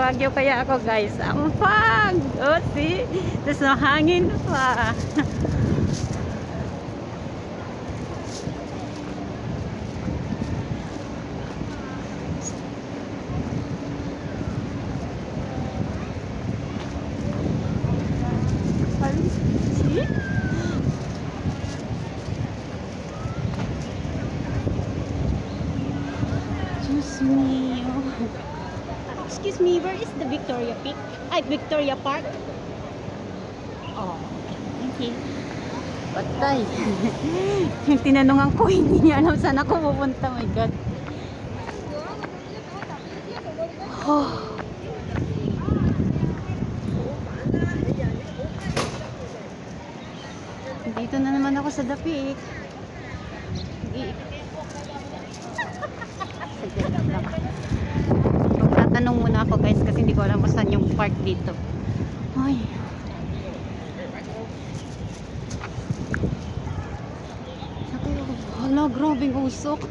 Baguio kaya ako guys. Ang fog! Oh, see? Tapos hangin pa. See? Excuse me. Excuse me, where is the Victoria Peak? Ay, Victoria Park? Oh, thank you. Patay. Yung tinanungan ko, hindi niya alam saan ako pupunta. My God. Oh. Dito na naman ako sa The Peak. Magtatanong muna ako guys kasi hindi ko alam kung saan yung park dito. Ay. Hala, grabing usok.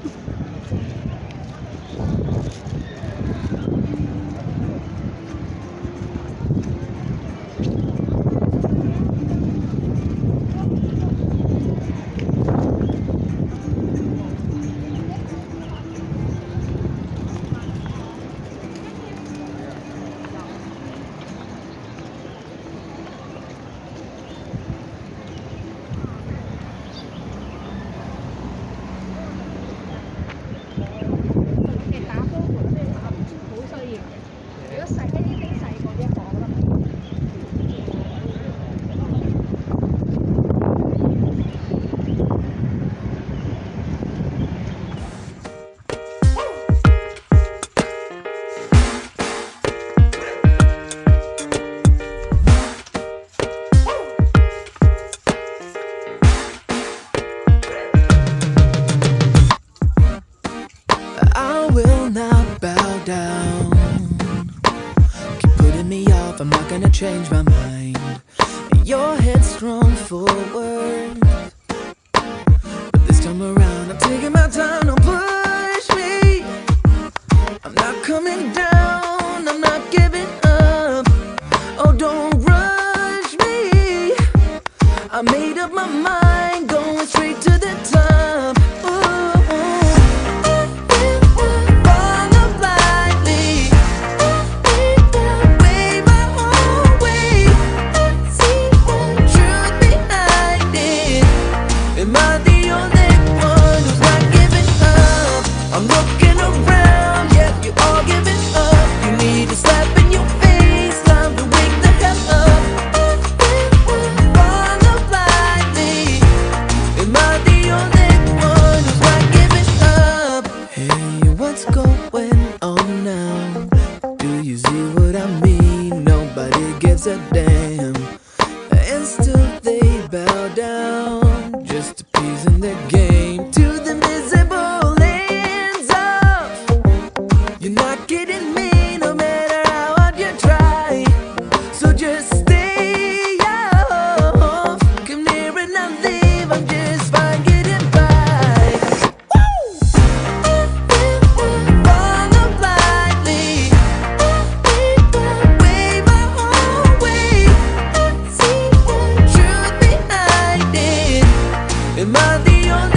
I'm not gonna change my mind. Your headstrong forward, but this time around I'm taking my time. Don't push me. I'm not coming down. I'm not giving up. Oh, don't rush me. I made up my mind, going straight to the top. A damn, and still they bow down, just appeasing the game to the miserable ends of. You're not kidding me, no matter how hard you try. So just stay off. Come near and I'll leave. I'm just fine getting by. Follow blindly. Am I the only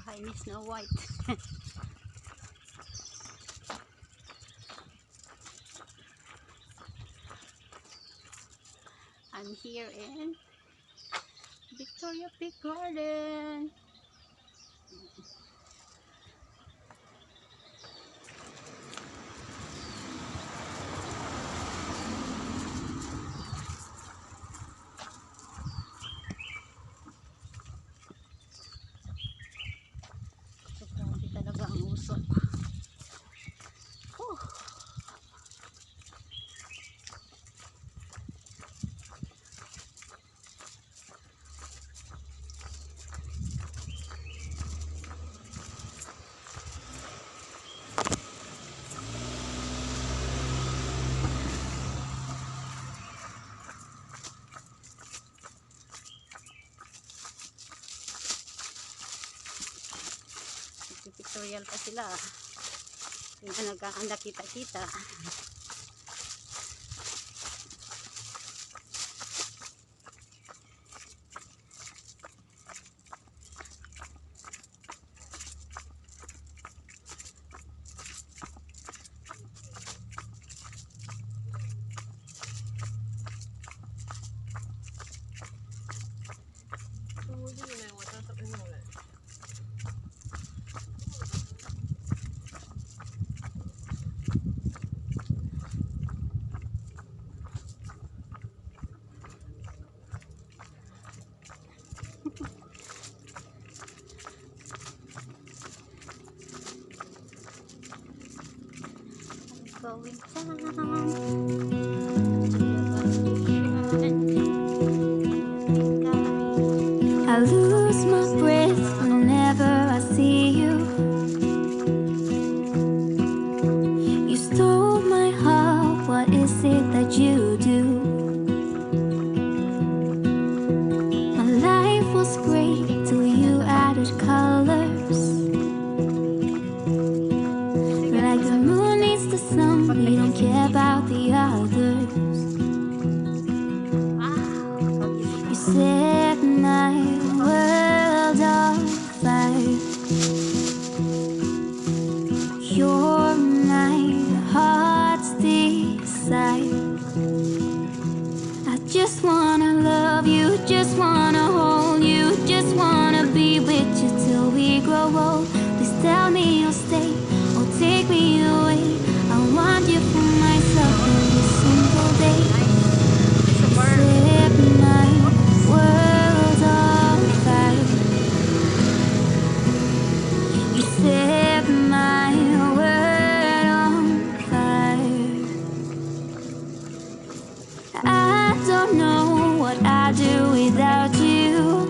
bahay ni Snow White. I'm here in Victoria Peak Garden. So, grabe talaga ang usok. Oh. Pictorial pa sila. Hindi na nagkakanda kita-kita. Going down. I lose my breath whenever I see you. You stole my heart, what is it that you do? My life was great till you added colors. Like the moon needs the sun, we don't care about the others. You set my world on fire. You're my heart's desire. I just wanna love you, just wanna hold you, just wanna be with you till we grow old. Please tell me you'll stay or take me away. I want you for myself every single day. Set my world on fire. You set my world on fire. I don't know what I'd do without you.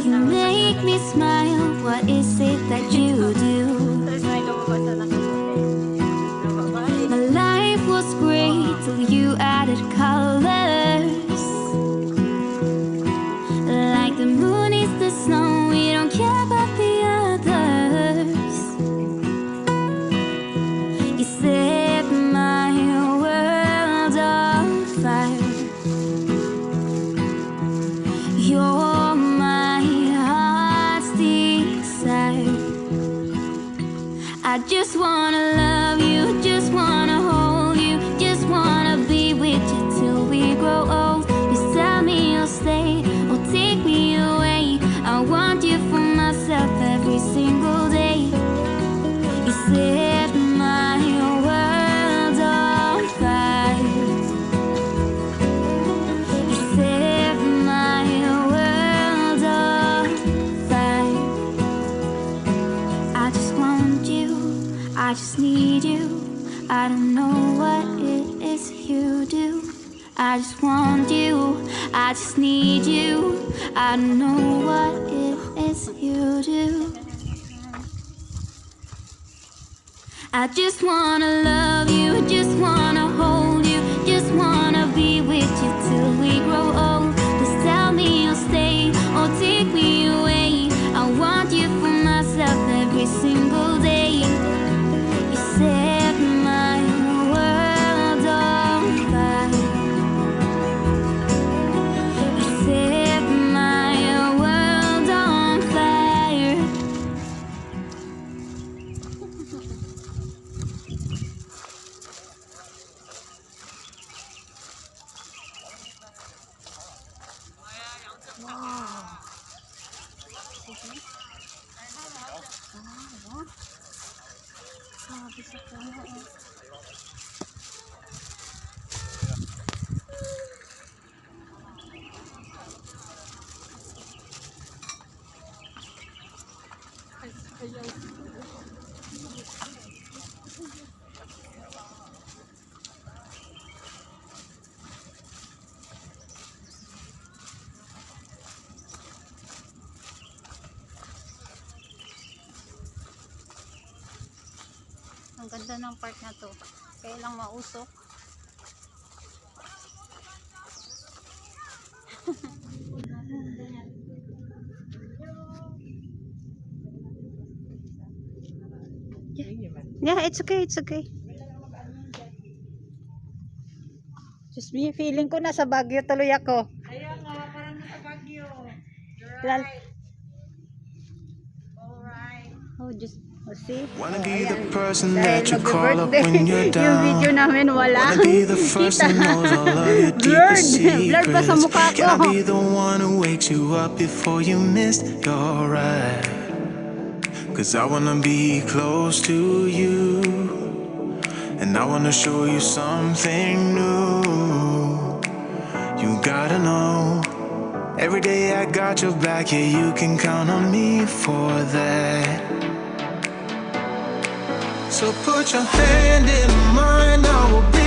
You make me smile, what is it that you do? My life was great till you added colors. Like the moon is the snow, we don't care about the others. You set my world on fire. You're my heart's desire. I just wanna love you, just wanna hold you, just wanna be with you till we grow old. Please tell me you'll stay or take me away. I want you for myself every single day. You set my world on fire. You set my world on fire. I just want you, I just need you. I don't know what it is you do. I just want you, I just need you. I don't know what it is you do. I just wanna love you, just wanna hold you, just wanna be with you till we grow old. Just tell me you'll stay or take me away. I want you for myself every single day. You set my world on fire. You set my world on Sabi sa puno. Ang ganda ng park na to. Kaya lang mausok. Yeah, it's okay, it's okay. Just me, feeling ko nasa Baguio tuloy ako. Kaya nga, parang nasa Baguio. You're Lal- right. Alright. Oh, just see. Wanna Oh, be the ayan. person Dahil that you call up mag-birthday, when you're yung video down. namin wala. Wanna be the first Kita. who knows all of your Blurred. deepest Blurred pa sa secrets. mukha ko. Can I be the one who wakes you up before you missed your ride? Cause I wanna be close to you, and I wanna show you something new. You gotta know, every day I got your back, yeah, you can count on me for that. So put your hand in mine, I will be